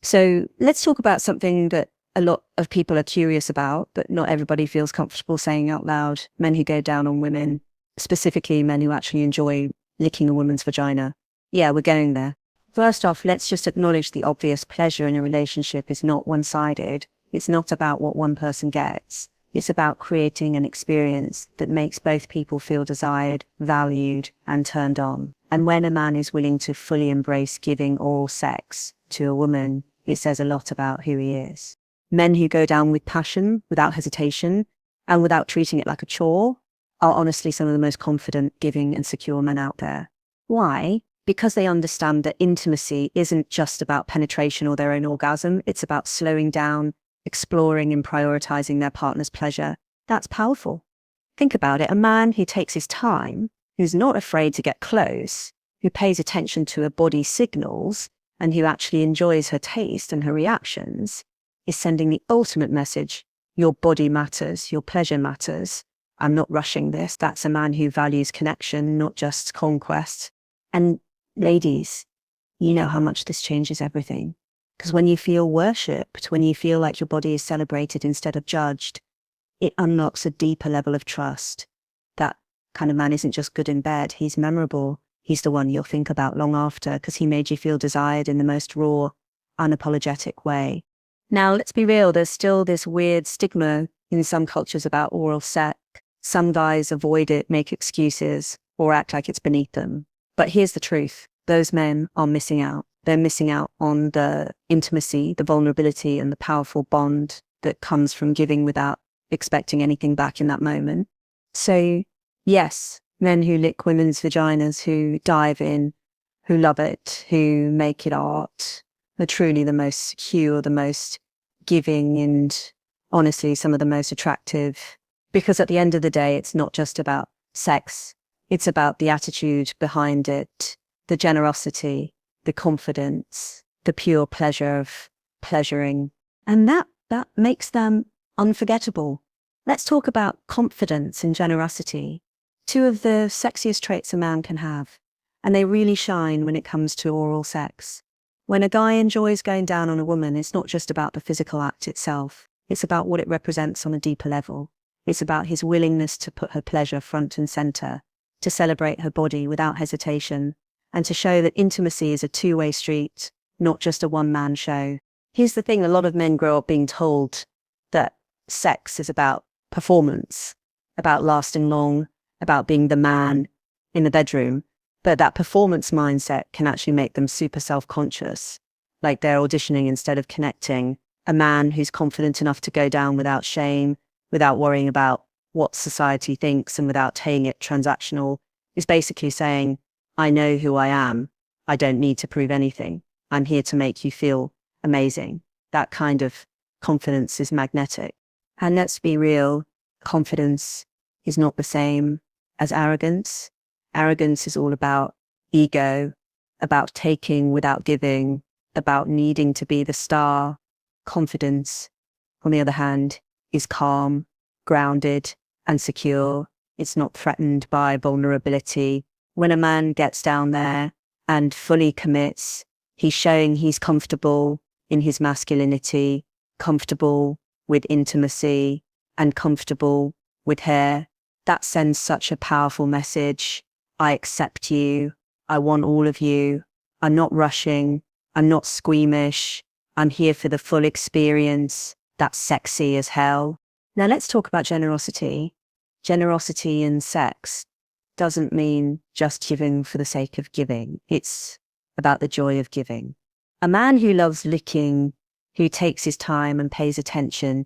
So let's talk about something that a lot of people are curious about, but not everybody feels comfortable saying out loud. Men who go down on women, specifically men who actually enjoy licking a woman's vagina. Yeah, we're going there. First off, let's just acknowledge the obvious. Pleasure in a relationship is not one-sided. It's not about what one person gets. It's about creating an experience that makes both people feel desired, valued, and turned on. And when a man is willing to fully embrace giving oral sex to a woman, it says a lot about who he is. Men who go down with passion, without hesitation, and without treating it like a chore, are honestly some of the most confident, giving, and secure men out there. Why? Because they understand that intimacy isn't just about penetration or their own orgasm. It's about slowing down, exploring, and prioritizing their partner's pleasure. That's powerful. Think about it. A man who takes his time, who's not afraid to get close, who pays attention to her body signals, and who actually enjoys her taste and her reactions, is sending the ultimate message: your body matters, your pleasure matters. I'm not rushing this. That's a man who values connection, not just conquest. And ladies, you know how much this changes everything. Because when you feel worshipped, when you feel like your body is celebrated instead of judged, it unlocks a deeper level of trust. That kind of man isn't just good in bed, he's memorable. He's the one you'll think about long after because he made you feel desired in the most raw, unapologetic way. Now, let's be real, there's still this weird stigma in some cultures about oral sex. Some guys avoid it, make excuses, or act like it's beneath them. But here's the truth. Those men are missing out. They're missing out on the intimacy, the vulnerability, and the powerful bond that comes from giving without expecting anything back in that moment. So, yes, men who lick women's vaginas, who dive in, who love it, who make it art, are truly the most secure, the most giving, and honestly, some of the most attractive. Because at the end of the day, it's not just about sex. It's about the attitude behind it, the generosity, the confidence, the pure pleasure of pleasuring. And that makes them unforgettable. Let's talk about confidence and generosity. Two of the sexiest traits a man can have. And they really shine when it comes to oral sex. When a guy enjoys going down on a woman, it's not just about the physical act itself. It's about what it represents on a deeper level. It's about his willingness to put her pleasure front and center, to celebrate her body without hesitation, and to show that intimacy is a two-way street, not just a one-man show. Here's the thing, a lot of men grow up being told that sex is about performance, about lasting long, about being the man in the bedroom. But that performance mindset can actually make them super self-conscious, like they're auditioning instead of connecting. A man who's confident enough to go down without shame, without worrying about what society thinks, and without taking it transactional, is basically saying, I know who I am. I don't need to prove anything. I'm here to make you feel amazing. That kind of confidence is magnetic. And let's be real, confidence is not the same as arrogance. Arrogance is all about ego, about taking without giving, about needing to be the star. Confidence, on the other hand, is calm, grounded, and secure. It's not threatened by vulnerability. When a man gets down there and fully commits, he's showing he's comfortable in his masculinity, comfortable with intimacy, and comfortable with her. That sends such a powerful message. I accept you. I want all of you. I'm not rushing. I'm not squeamish. I'm here for the full experience. That's sexy as hell. Now let's talk about generosity. Generosity in sex doesn't mean just giving for the sake of giving. It's about the joy of giving. A man who loves licking, who takes his time and pays attention,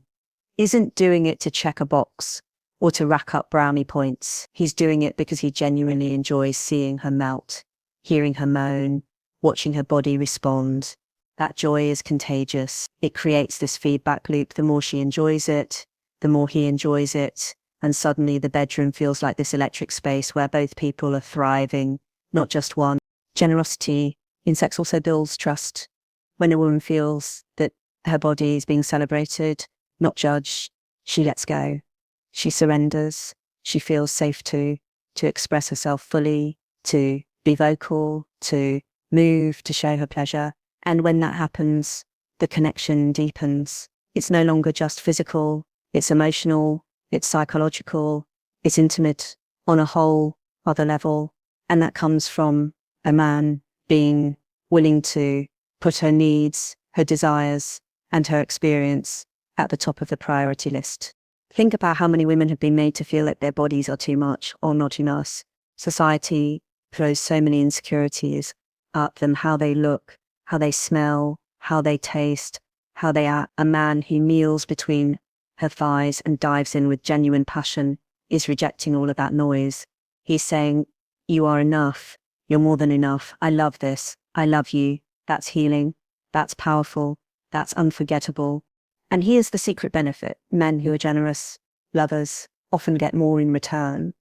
isn't doing it to check a box or to rack up brownie points. He's doing it because he genuinely enjoys seeing her melt, hearing her moan, watching her body respond. That joy is contagious. It creates this feedback loop. The more she enjoys it, the more he enjoys it. And suddenly the bedroom feels like this electric space where both people are thriving, not just one. Generosity in sex also builds trust. When a woman feels that her body is being celebrated, not judged, she lets go. She surrenders. She feels safe to express herself fully, to be vocal, to move, to show her pleasure. And when that happens, the connection deepens. It's no longer just physical, it's emotional, it's psychological, it's intimate on a whole other level. And that comes from a man being willing to put her needs, her desires, and her experience at the top of the priority list. Think about how many women have been made to feel like their bodies are too much or not enough. Society throws so many insecurities at them, how they look, how they smell, how they taste, how they are. A man who kneels between her thighs and dives in with genuine passion is rejecting all of that noise. He's saying, you are enough. You're more than enough. I love this. I love you. That's healing. That's powerful. That's unforgettable. And here's the secret benefit. Men who are generous lovers often get more in return.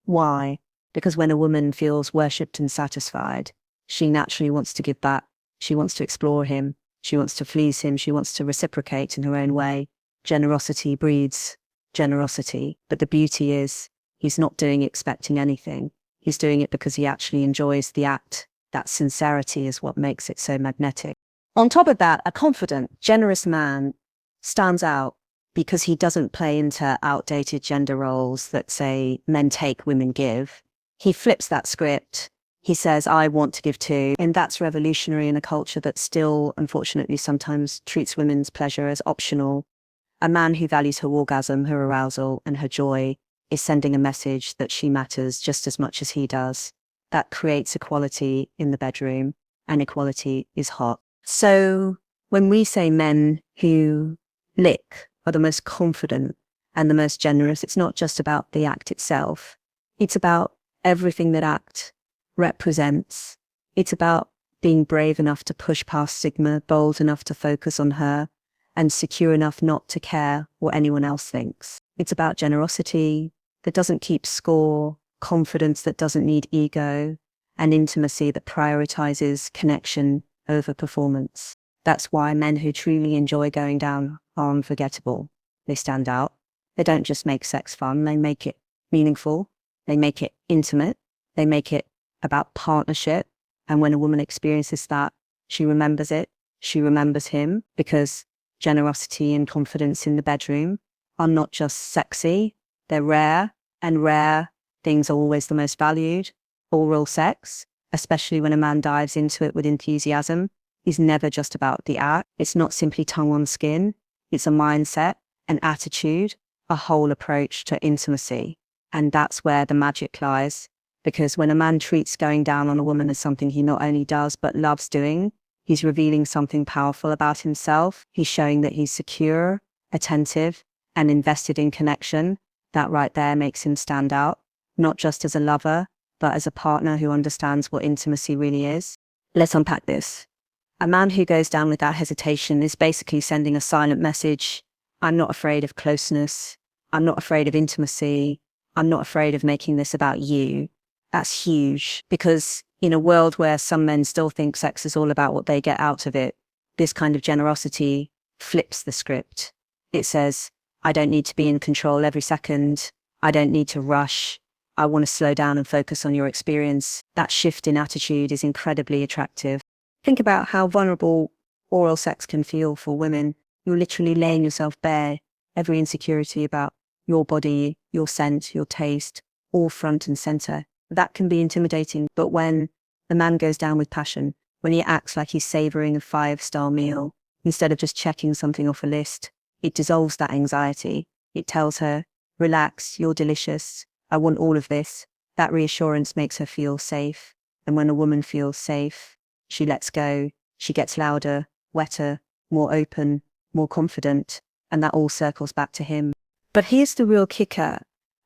Why? Because when a woman feels worshipped and satisfied, she naturally wants to give back. She wants to explore him. She wants to please him. She wants to reciprocate in her own way. Generosity breeds generosity. But the beauty is, he's not doing it expecting anything. He's doing it because he actually enjoys the act. That sincerity is what makes it so magnetic. On top of that, a confident, generous man stands out because he doesn't play into outdated gender roles that say men take, women give. He flips that script. He says, I want to give too. And that's revolutionary in a culture that still, unfortunately, sometimes treats women's pleasure as optional. A man who values her orgasm, her arousal, and her joy is sending a message that she matters just as much as he does. That creates equality in the bedroom, and equality is hot. So when we say men who lick are the most confident and the most generous, it's not just about the act itself. It's about everything that act represents. It's about being brave enough to push past stigma, bold enough to focus on her, and secure enough not to care what anyone else thinks. It's about generosity that doesn't keep score, confidence that doesn't need ego, and intimacy that prioritizes connection over performance. That's why men who truly enjoy going down are unforgettable. They stand out. They don't just make sex fun, they make it meaningful. They make it intimate. They make it about partnership. And when a woman experiences that, she remembers it. She remembers him, because generosity and confidence in the bedroom are not just sexy, they're rare, and rare things are always the most valued. Oral sex, especially when a man dives into it with enthusiasm, is never just about the act. It's not simply tongue on skin. It's a mindset, an attitude, a whole approach to intimacy. And that's where the magic lies. Because when a man treats going down on a woman as something he not only does, but loves doing, he's revealing something powerful about himself. He's showing that he's secure, attentive, and invested in connection. That right there makes him stand out, not just as a lover, but as a partner who understands what intimacy really is. Let's unpack this. A man who goes down without hesitation is basically sending a silent message. I'm not afraid of closeness. I'm not afraid of intimacy. I'm not afraid of making this about you. That's huge, because in a world where some men still think sex is all about what they get out of it, this kind of generosity flips the script. It says, I don't need to be in control every second. I don't need to rush. I want to slow down and focus on your experience. That shift in attitude is incredibly attractive. Think about how vulnerable oral sex can feel for women. You're literally laying yourself bare, every insecurity about your body, your scent, your taste, all front and center. That can be intimidating, but when the man goes down with passion, when he acts like he's savoring a 5-star meal, instead of just checking something off a list, it dissolves that anxiety. It tells her, relax, you're delicious, I want all of this. That reassurance makes her feel safe. And when a woman feels safe, she lets go, she gets louder, wetter, more open, more confident, and that all circles back to him. But here's the real kicker.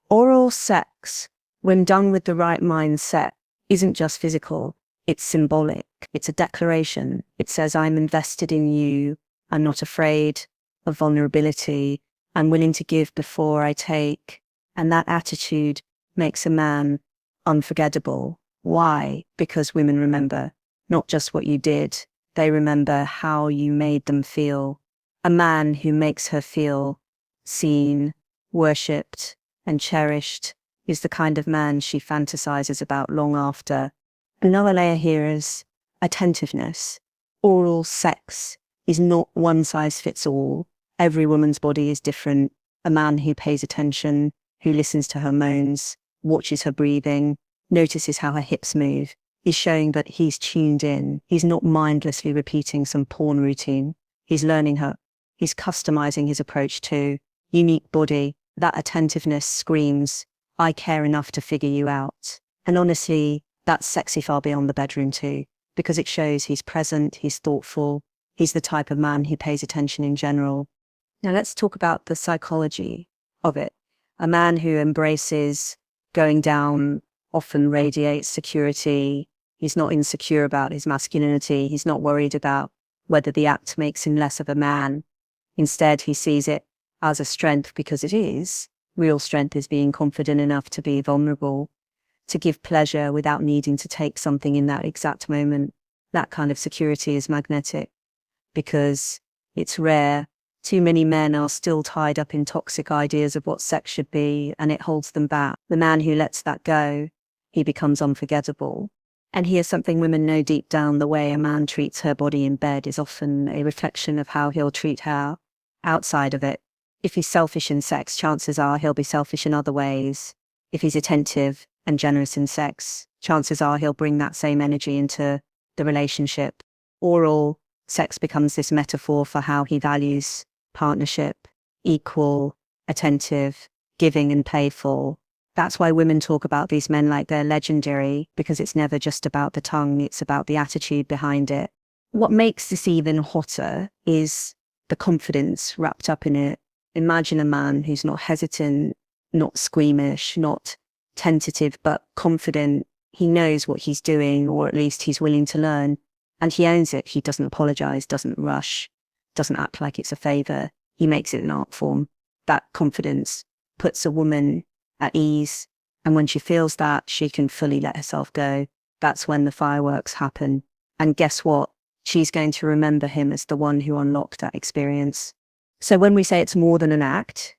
Oral sex, when done with the right mindset, isn't just physical, it's symbolic. It's a declaration. It says, I'm invested in you. I'm not afraid of vulnerability. I'm willing to give before I take. And that attitude makes a man unforgettable. Why? Because women remember not just what you did, they remember how you made them feel. A man who makes her feel seen, worshipped, and cherished is the kind of man she fantasizes about long after. Another layer here is attentiveness. Oral sex is not one size fits all. Every woman's body is different. A man who pays attention, who listens to her moans, watches her breathing, notices how her hips move, is showing that he's tuned in. He's not mindlessly repeating some porn routine. He's learning her. He's customizing his approach to unique body. That attentiveness screams, I care enough to figure you out. And honestly, that's sexy far beyond the bedroom too, because it shows he's present, he's thoughtful, he's the type of man who pays attention in general. Now let's talk about the psychology of it. A man who embraces going down often radiates security. He's not insecure about his masculinity. He's not worried about whether the act makes him less of a man. Instead, he sees it as a strength because it is. Real strength is being confident enough to be vulnerable, to give pleasure without needing to take something in that exact moment. That kind of security is magnetic because it's rare. Too many men are still tied up in toxic ideas of what sex should be, and it holds them back. The man who lets that go, he becomes unforgettable. And here's something women know deep down: the way a man treats her body in bed is often a reflection of how he'll treat her outside of it. If he's selfish in sex, chances are he'll be selfish in other ways. If he's attentive and generous in sex, chances are he'll bring that same energy into the relationship. Oral sex becomes this metaphor for how he values partnership, equal, attentive, giving and playful. That's why women talk about these men like they're legendary, because it's never just about the tongue, it's about the attitude behind it. What makes this even hotter is the confidence wrapped up in it. Imagine a man who's not hesitant, not squeamish, not tentative, but confident. He knows what he's doing, or at least he's willing to learn. And he owns it. He doesn't apologize, doesn't rush, doesn't act like it's a favor. He makes it an art form. That confidence puts a woman at ease. And when she feels that, she can fully let herself go. That's when the fireworks happen. And guess what? She's going to remember him as the one who unlocked that experience. So when we say it's more than an act,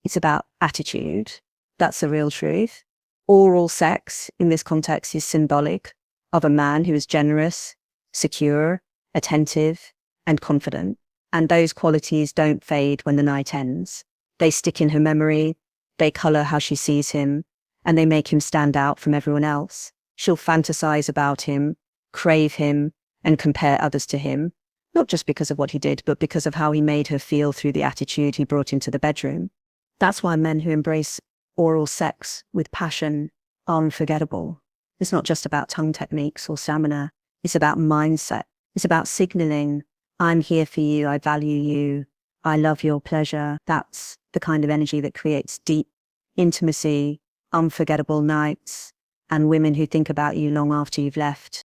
it's about attitude. That's the real truth. Oral sex in this context is symbolic of a man who is generous, secure, attentive, and confident. And those qualities don't fade when the night ends. They stick in her memory, they color how she sees him, and they make him stand out from everyone else. She'll fantasize about him, crave him, and compare others to him, not just because of what he did, but because of how he made her feel through the attitude he brought into the bedroom. That's why men who embrace oral sex with passion are unforgettable. It's not just about tongue techniques or stamina. It's about mindset. It's about signaling, I'm here for you, I value you, I love your pleasure. That's the kind of energy that creates deep intimacy, unforgettable nights, and women who think about you long after you've left.